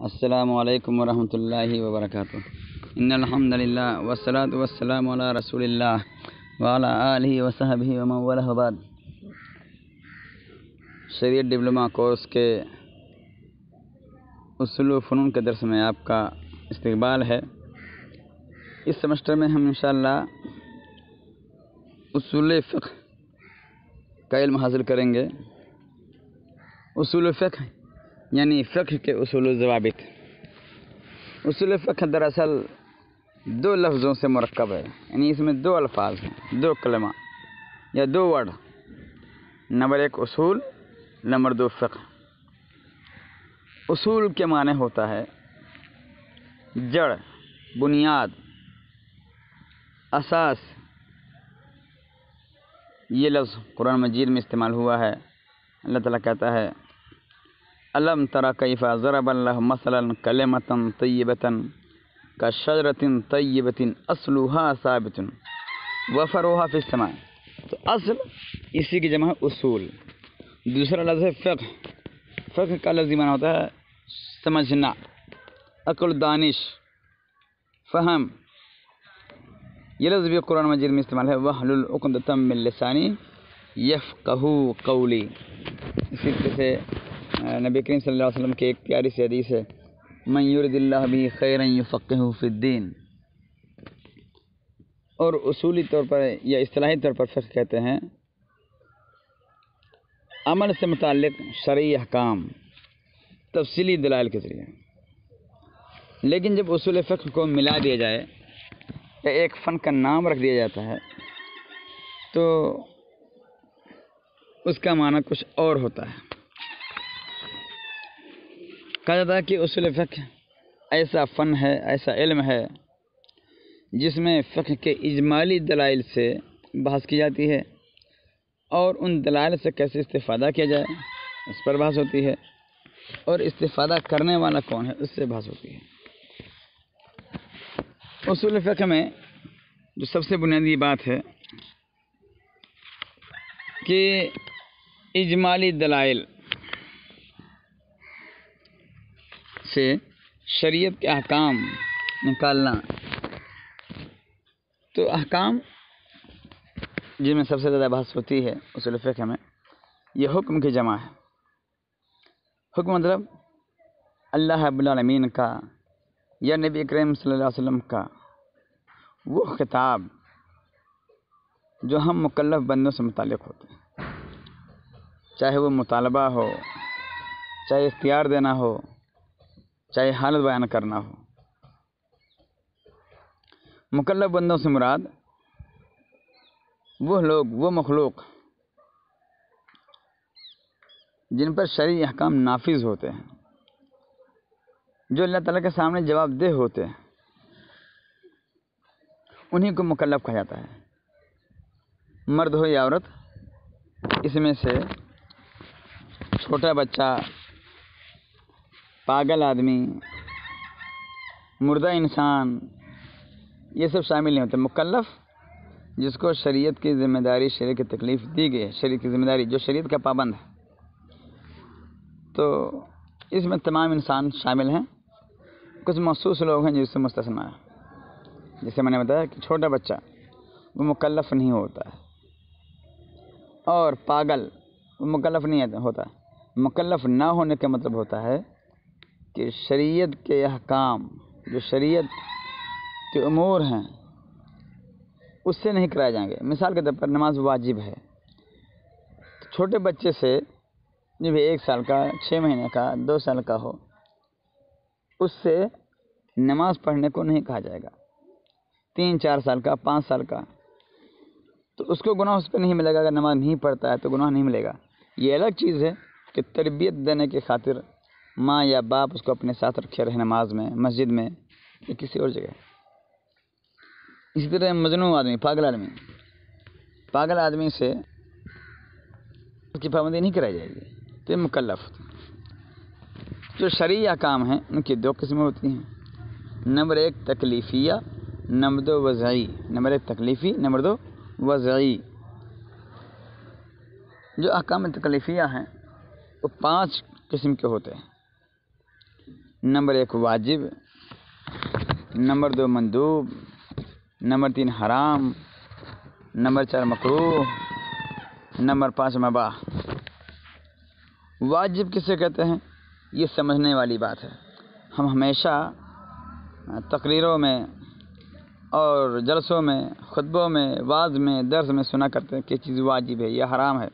السلام علیکم ورحمۃ اللہ وبرکاتہ۔ ان الحمد للہ والصلاۃ والسلام علی رسول اللہ وعلی آلہ وصحبہ ومن والہ بعد۔ شریعت ڈپلومہ کورس کے اصول و فنون کے درس میں آپ کا استقبال ہے۔ اس سمسٹر میں ہم انشاءاللہ اصول فقہ کا علم حاصل کریں گے۔ اصول فقہ یعنی فقہ کے اصول و ضوابط۔ اصول فقہ دراصل دو لفظوں سے مرکب ہے، یعنی اس میں دو الفاظ ہیں، دو کلمہ یا دو ورڈ۔ نمبر ایک اصول، نمبر دو فقہ۔ اصول کے معنی ہوتا ہے جڑ، بنیاد، اساس۔ یہ لفظ قرآن مجید میں استعمال ہوا ہے۔ اللہ تعالیٰ کہتا ہے الم تر کیف ضرب اللہ مثلا کلمۃ طیبۃ کشجرۃ طیبۃ اصلها ثابت وفرعها فی السماء۔ تو اصل اسی کی جمع ہے اصول۔ دوسرا لفظ ہے فقہ۔ فقہ کا لفظی معنی ہوتا ہے سمجھنا، عقل، دانش، فہم۔ یہ لفظ بھی قرآن مجید میں استعمال ہے وَاحْلُلْ عُقْدَةً مِّن لِّسَانِی یفقہوا قولی۔ اسی طرح سے نبی کریم صلی اللہ علیہ وسلم کی ایک پیاری سی حدیث ہے من یرد اللہ بہ خیرا یفقہہ فی الدین۔ اور اصولی طور پر یا اصطلاحی طور پر فقہ کہتے ہیں عمل سے متعلق شرعی احکام تفصیلی دلائل کے ذریعے۔ لیکن جب اصول فقہ کو ملا دیا جائے یا ایک فن کا نام رکھ دیا جاتا ہے تو اس کا معنی کچھ اور ہوتا ہے۔ کہا جاتا ہے کہ اصول فقہ ایسا فن ہے، ایسا علم ہے جس میں فقہ کے اجمالی دلائل سے بحث کی جاتی ہے اور ان دلائل سے کیسے استفادہ کیا جائے اس پر بحث ہوتی ہے، اور استفادہ کرنے والا کون ہے اس سے بحث ہوتی ہے۔ اصول فقہ میں جو سب سے بنیادی بات ہے کہ اجمالی دلائل سے شریعت کے احکام نکالنا۔ تو احکام جن میں سب سے زیادہ بحث ہوتی ہے اصول فقہ میں، یہ حکم کی جمع ہے۔ حکم مطلب اللہ رب العالمین کا یا نبی کریم صلی اللہ علیہ وسلم کا وہ خطاب جو ہم مکلف بندوں سے متعلق ہوتے ہیں، چاہے وہ مطالبہ ہو، چاہے اختیار دینا ہو، چاہے حالت بیان کرنا ہو۔ مکلف بندوں سے مراد وہ لوگ، وہ مخلوق جن پر شرعی احکام نافذ ہوتے ہیں، جو اللہ تعالیٰ کے سامنے جواب دہ ہوتے ہیں، انہیں کو مکلف کہا جاتا ہے، مرد ہو یا عورت۔ اس میں سے چھوٹا بچہ، پاگل آدمی، مردہ انسان، یہ سب شامل نہیں ہوتے۔ مکلف جس کو شریعت کی ذمہ داری، شریعت کی تکلیف دی گئی ہے، شریعت کی ذمہ داری، جو شریعت کا پابند ہے، تو اس میں تمام انسان شامل ہیں۔ کچھ مخصوص لوگ ہیں جس سے مستثنیٰ ہے، جیسے میں نے بتایا کہ چھوٹا بچہ وہ مکلف نہیں ہوتا ہے، اور پاگل وہ مکلف نہیں ہوتا ہے۔ مکلف نہ ہونے کا مطلب ہوتا ہے کہ شریعت کے احکام، جو شریعت کے امور ہیں، اس سے نہیں کرائے جائیں گے۔ مثال کے طور پر نماز واجب ہے، چھوٹے بچے سے جو بھی 1 سال کا، 6 مہینے کا، 2 سال کا ہو، اس سے نماز پڑھنے کو نہیں کہا جائے گا۔ 3 4 سال کا، 5 سال کا، تو اس کو گناہ اس پہ نہیں ملے گا۔ اگر نماز نہیں پڑھتا ہے تو گناہ نہیں ملے گا۔ یہ الگ چیز ہے کہ تربیت دینے کی خاطر ماں یا باپ اس کو اپنے ساتھ رکھے رہے نماز میں، مسجد میں یا کسی اور جگہ۔ اسی طرح مجنون آدمی، پاگل آدمی سے اس کی پابندی نہیں کرائی جائے گی، تو یہ مکلف۔ جو شرعی احکام ہیں ان کی 2 قسمیں ہوتی ہیں، نمبر 1 تکلیفیہ، نمبر 2 وضعی۔ نمبر 1 تکلیفی، نمبر 2 وضعی۔ جو احکام تکلیفیہ ہیں وہ 5 قسم کے ہوتے ہیں۔ نمبر 1 واجب، نمبر 2 مندوب، نمبر 3 حرام، نمبر 4 مکروہ، نمبر 5 مباح۔ واجب کسے کہتے ہیں یہ سمجھنے والی بات ہے۔ ہم ہمیشہ تقریروں میں اور جلسوں میں، خطبوں میں، وعظ میں، درس میں سنا کرتے ہیں کہ چیز واجب ہے یا حرام ہے۔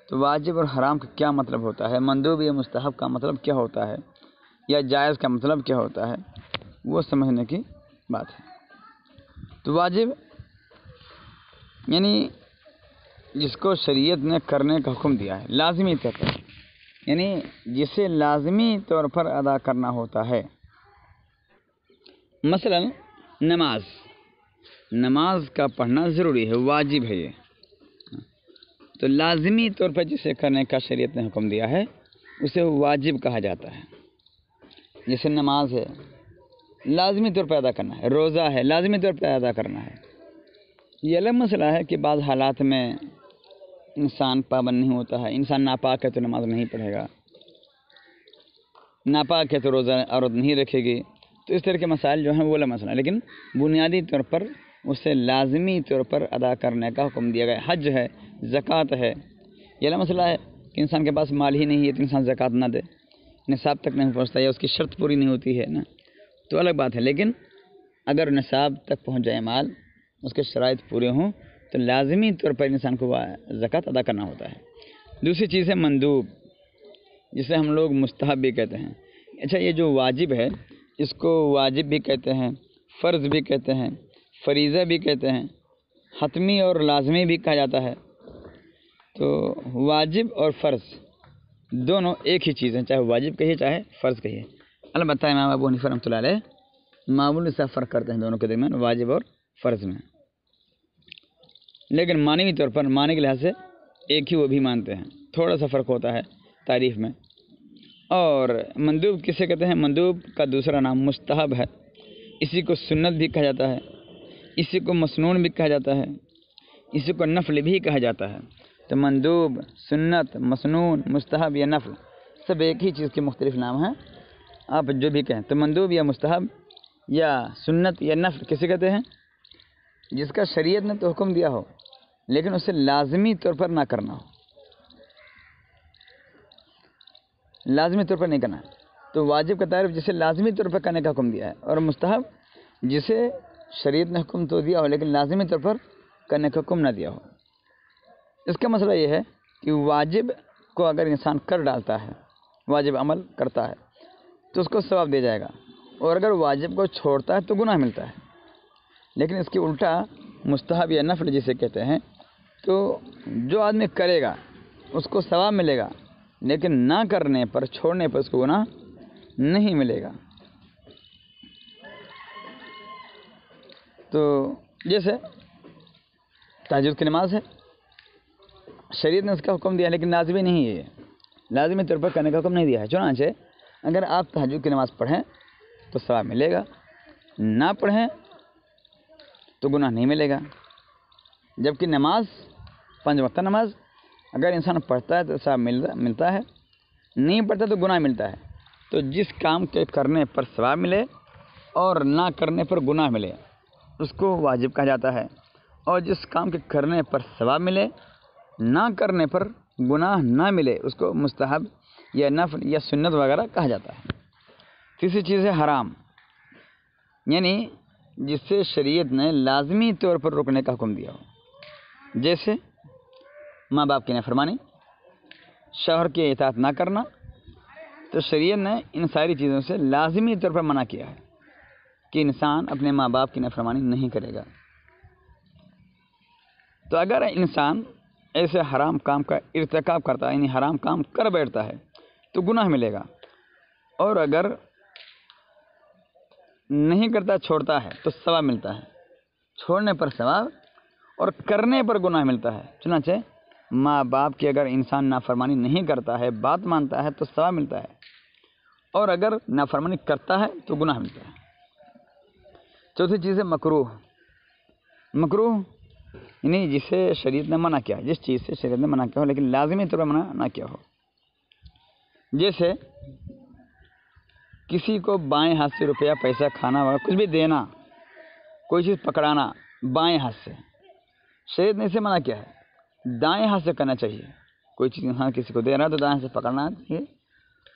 تو واجب اور حرام کا کیا مطلب ہوتا ہے، مندوب یا مستحب کا مطلب کیا ہوتا ہے، یا جائز کا مطلب کیا ہوتا ہے، وہ سمجھنے کی بات ہے۔ تو واجب یعنی جس کو شریعت نے کرنے کا حکم دیا ہے لازمی طور پر، یعنی جسے لازمی طور پر ادا کرنا ہوتا ہے۔ مثلا نماز کا پڑھنا ضروری ہے، واجب ہے یہ، تو لازمی طور پر جسے کرنے کا شریعت نے حکم دیا ہے اسے واجب کہا جاتا ہے۔ جیسے نماز ہے لازمی طور پر ادا کرنا ہے، روزہ ہے لازمی طور پر ادا کرنا ہے۔ یہ الگ مسئلہ ہے کہ بعض حالات میں انسان پابند نہیں ہوتا ہے، انسان ناپاک ہے تو نماز نہیں پڑھے گا، ناپاک ہے تو روزہ عورت نہیں رکھے گی، تو اس طرح کے مسائل جو ہیں وہ الگ مسئلہ ہے، لیکن بنیادی طور پر اسے لازمی طور پر ادا کرنے کا حکم دیا گیا۔ حج ہے، زکوٰۃ ہے، یہ الگ مسئلہ ہے کہ انسان کے پاس مال ہی نہیں ہے تو انسان زکوٰۃ نہ دے، نصاب تک نہیں پہنچتا یا اس کی شرط پوری نہیں ہوتی ہے نا، تو الگ بات ہے۔ لیکن اگر نصاب تک پہنچ جائے مال، اس کے شرائط پورے ہوں تو لازمی طور پر انسان کو زکوٰۃ ادا کرنا ہوتا ہے۔ دوسری چیز ہے مندوب، جسے ہم لوگ مستحب بھی کہتے ہیں۔ اچھا، یہ جو واجب ہے اس کو واجب بھی کہتے ہیں، فرض بھی کہتے ہیں، فریضہ بھی کہتے ہیں، حتمی اور لازمی بھی کہا جاتا ہے۔ تو واجب اور فرض دونوں ایک ہی چیز ہیں، چاہے واجب کہیے چاہے فرض کہیے۔ البتہ امام ابو حنیفہ رحمۃ اللہ علیہ معمولی سا فرق کرتے ہیں دونوں کے درمیان، واجب اور فرض میں، لیکن معنوی طور پر، معنی کے لحاظ سے ایک ہی وہ بھی مانتے ہیں، تھوڑا سا فرق ہوتا ہے تعریف میں۔ اور مندوب کسے کہتے ہیں؟ مندوب کا دوسرا نام مستحب ہے، اسی کو سنت بھی کہا جاتا ہے، اسی کو مسنون بھی کہا جاتا ہے، اسی کو نفل بھی کہا جاتا ہے۔ تو مندوب، سنت، مسنون، مستحب یا نفل سب ایک ہی چیز کے مختلف نام ہیں، آپ جو بھی کہیں۔ تو مندوب یا مستحب یا سنت یا نفل کسے کہتے ہیں؟ جس کا شریعت نے تو حکم دیا ہو لیکن اسے لازمی طور پر نہ کرنا ہو، لازمی طور پر نہیں کرنا ہے۔ تو واجب کا تعارف جسے لازمی طور پر کرنے کا حکم دیا ہے، اور مستحب جسے شریعت نے حکم تو دیا ہو لیکن لازمی طور پر کرنے کا حکم نہ دیا ہو۔ اس کا مسئلہ یہ ہے کہ واجب کو اگر انسان کر ڈالتا ہے، واجب عمل کرتا ہے تو اس کو ثواب دیا جائے گا، اور اگر واجب کو چھوڑتا ہے تو گناہ ملتا ہے۔ لیکن اس کی الٹا مستحب یا نفل جسے کہتے ہیں، تو جو آدمی کرے گا اس کو ثواب ملے گا، لیکن نہ کرنے پر، چھوڑنے پر اس کو گناہ نہیں ملے گا۔ تو جیسے تہجد کی نماز ہے، شریعت نے اس کا حکم دیا لیکن لازمی نہیں ہے، لازمی طور پر کرنے کا حکم نہیں دیا ہے۔ چنانچہ اگر آپ تہجد کی نماز پڑھیں تو ثواب ملے گا، نہ پڑھیں تو گناہ نہیں ملے گا۔ جبکہ نماز، 5 وقتہ نماز اگر انسان پڑھتا ہے تو ثواب ملتا ہے، نہیں پڑھتا تو گناہ ملتا ہے۔ تو جس کام کے کرنے پر ثواب ملے اور نہ کرنے پر گناہ ملے اس کو واجب کہا جاتا ہے، اور جس کام کے کرنے پر ثواب ملے، نہ کرنے پر گناہ نہ ملے اس کو مستحب یا نفل یا سنت وغیرہ کہا جاتا ہے۔ تیسری چیز ہے حرام، یعنی جس سے شریعت نے لازمی طور پر روکنے کا حکم دیا ہو، جیسے ماں باپ کی نافرمانی، شوہر کی اطاعت نہ کرنا، تو شریعت نے ان ساری چیزوں سے لازمی طور پر منع کیا ہے کہ انسان اپنے ماں باپ کی نافرمانی نہیں کرے گا۔ تو اگر انسان ایسے حرام کام کا ارتکاب کرتا ہے، یعنی حرام کام کر بیٹھتا ہے تو گناہ ملے گا، اور اگر نہیں کرتا، چھوڑتا ہے تو ثواب ملتا ہے، چھوڑنے پر ثواب اور کرنے پر گناہ ملتا ہے۔ چنانچہ ماں باپ کی اگر انسان نافرمانی نہیں کرتا ہے، بات مانتا ہے تو ثواب ملتا ہے، اور اگر نافرمانی کرتا ہے تو گناہ ملتا ہے۔ چوتھی چیز ہے مکروہ۔ مکروہ یعنی جسے شریعت نے منع کیا، جس چیز سے شریعت نے منع کیا ہو لیکن لازمی طور پر منع نہ کیا ہو، جیسے کسی کو بائیں ہاتھ سے روپیہ پیسہ کھانا وغیرہ کچھ بھی دینا، کوئی چیز پکڑانا بائیں ہاتھ سے، شریعت نے اسے منع کیا ہے، دائیں ہاتھ سے کرنا چاہیے۔ کوئی چیز انسان کسی کو دے رہا ہے تو دائیں ہاتھ سے پکڑنا چاہیے،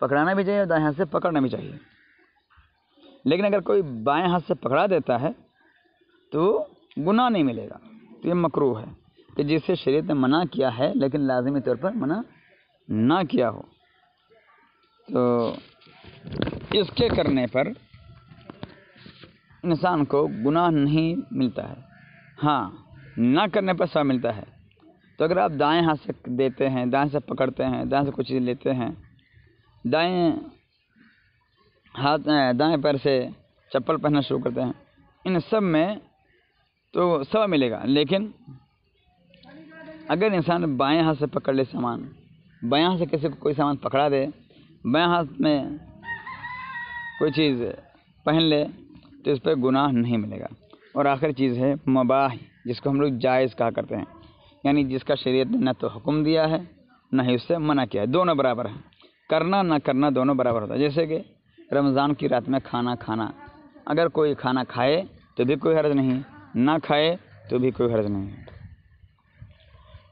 پکڑانا بھی چاہیے اور دائیں ہاتھ سے پکڑنا بھی چاہیے۔ لیکن اگر کوئی بائیں ہاتھ سے پکڑا دیتا ہے تو گناہ نہیں ملے گا، تو یہ مکروہ ہے کہ جسے شریعت نے منع کیا ہے لیکن لازمی طور پر منع نہ کیا ہو، تو اس کے کرنے پر انسان کو گناہ نہیں ملتا ہے، ہاں نہ کرنے پر ثواب ملتا ہے۔ تو اگر آپ دائیں ہاتھ سے دیتے ہیں، دائیں سے پکڑتے ہیں، دائیں سے کچھ چیز لیتے ہیں، دائیں پیر سے چپل پہننا شروع کرتے ہیں، ان سب میں تو ثواب ملے گا۔ لیکن اگر انسان بائیں ہاتھ سے پکڑ لے سامان، بائیں ہاتھ سے کسی کو کوئی سامان پکڑا دے، بائیں ہاتھ میں کوئی چیز پہن لے، تو اس پہ گناہ نہیں ملے گا۔ اور آخری چیز ہے مباح، جس کو ہم لوگ جائز کہا کرتے ہیں، یعنی جس کا شریعت نے نہ تو حکم دیا ہے نہ ہی اس سے منع کیا ہے، دونوں برابر ہیں، کرنا نہ کرنا دونوں برابر ہوتا ہے۔ جیسے کہ رمضان کی رات میں کھانا کھانا، اگر کوئی کھانا کھائے تو بھی کوئی حرج نہیں، نہ کھائے تو بھی کوئی حرج نہیں۔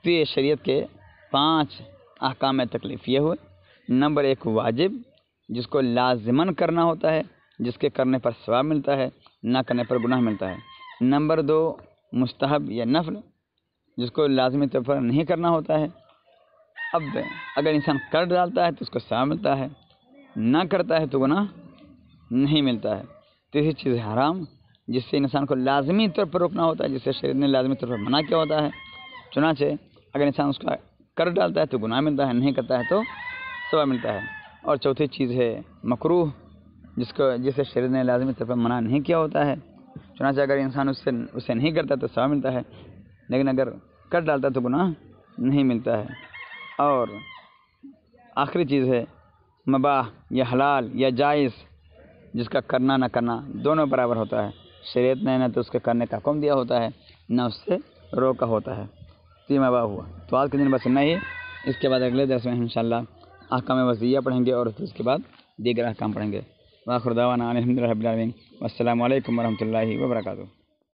تو یہ شریعت کے 5 احکام تکلیف یہ ہوئے۔ نمبر 1 واجب، جس کو لازماً کرنا ہوتا ہے، جس کے کرنے پر ثواب ملتا ہے، نہ کرنے پر گناہ ملتا ہے۔ نمبر 2 مستحب یا نفل، جس کو لازمی طور پر نہیں کرنا ہوتا ہے، اب اگر انسان کر ڈالتا ہے تو اس کو ثواب ملتا ہے، نہ کرتا ہے تو گناہ نہیں ملتا ہے۔ تیسری چیز حرام، جس سے انسان کو لازمی طور پر روکنا ہوتا ہے، جس سے شریعت نے لازمی طور پر منع کیا ہوتا ہے، چنانچہ اگر انسان اس کا کر ڈالتا ہے تو گناہ ملتا ہے، نہیں کرتا ہے تو ثواب ملتا ہے۔ اور چوتھی چیز ہے مکروہ، جسے شریعت نے لازمی طور پر منع نہیں کیا ہوتا ہے، چنانچہ اگر انسان اسے نہیں کرتا تو ثواب ملتا ہے، لیکن اگر کر ڈالتا ہے تو گناہ نہیں ملتا ہے۔ اور آخری چیز ہے مباح یا حلال یا جائز، جس کا کرنا نہ کرنا دونوں برابر ہوتا ہے۔ شریعت نے نہ تو اس کے کرنے کا حکم دیا ہوتا ہے، نہ اس سے روکا ہوتا ہے، تو یہ مباح ہوا۔ تو آج کے دن بس اتنا ہی، اس کے بعد اگلے درس میں انشاءاللہ احکام وضعیہ پڑھیں گے اور اس کے بعد دیگر احکام پڑھیں گے۔ وآخر دعوانا الحمد للہ رب العالمین، والسلام علیکم ورحمۃ اللہ وبرکاتہ۔